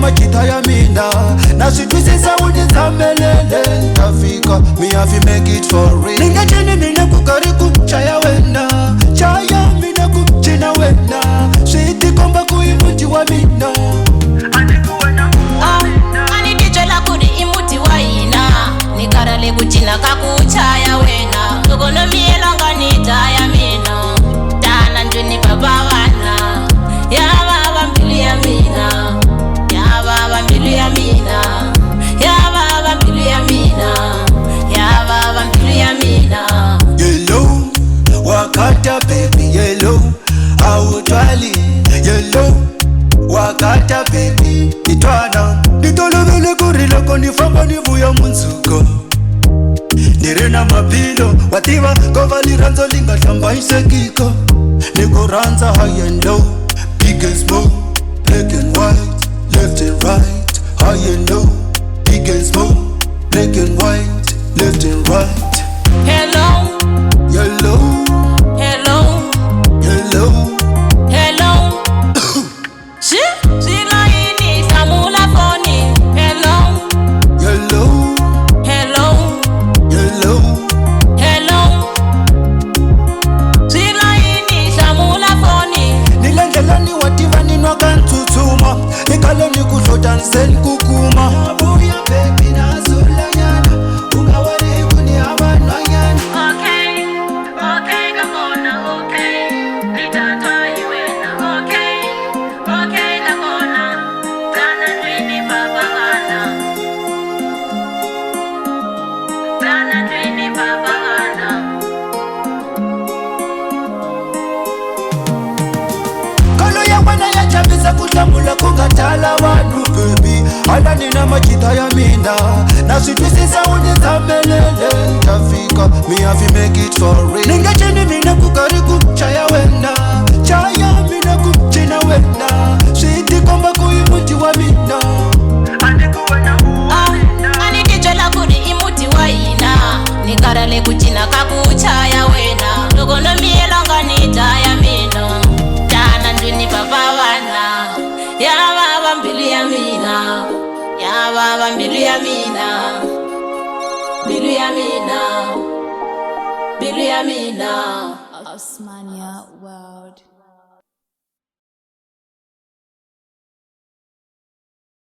machita ya mina na sitwisisa unitsamelele tafika me have to make it for real. Ningachini mina kukari kuchaya wena chaya mina kuchina wena switi komba kuimuti wa mina anidijela kuri imuti wa ina nikarale kuchina kakuchaya wena tukono mielanga nitaya mina tana njuni babavana ya baba mbili ya mina ya baba mbili ya mina ya baba mbili ya mina ya baba mbili ya mina yellow wakata baby yellow autwali yellow wakata baby itwana nitolobele kuriloko nifamba nivuya munzuko nirina mapilo wativa kova liranzo lingahlambayisekiko nikuranza high and low big and small black and white left and right high and low big and small black and white left and right hello yellow hello yellow hello sila ini samula foni hello yellow hello yellow hello sila ini samula foni nilendelani wativa ninwakantutsuma ikaleni kuhlotaniseni kukuma abuya baby nazulanyana ungawarikuni abanwanyana okay kakona okay nitatwa iwena okay kakona tana ndwini babagana tana ndwini babagana kalo ya wena yachavisa kuhlamula kungatala vanhu baby hala nina machita ya mina na switwisisa unitsamelele tafika me have to make it for real. Ningachini mina kukari kuchaya wena chaya mina kuchina wena switi komba kuimuti wa mina anidijela kuri imuti wa ina nikarale kuchina kakuchaya wena tukono mielanga nitaya mina tana ndwini babavana ya baba mbili ya mina ya baba mbili ya mina mbili ya mina mbili ya mina Osmania World.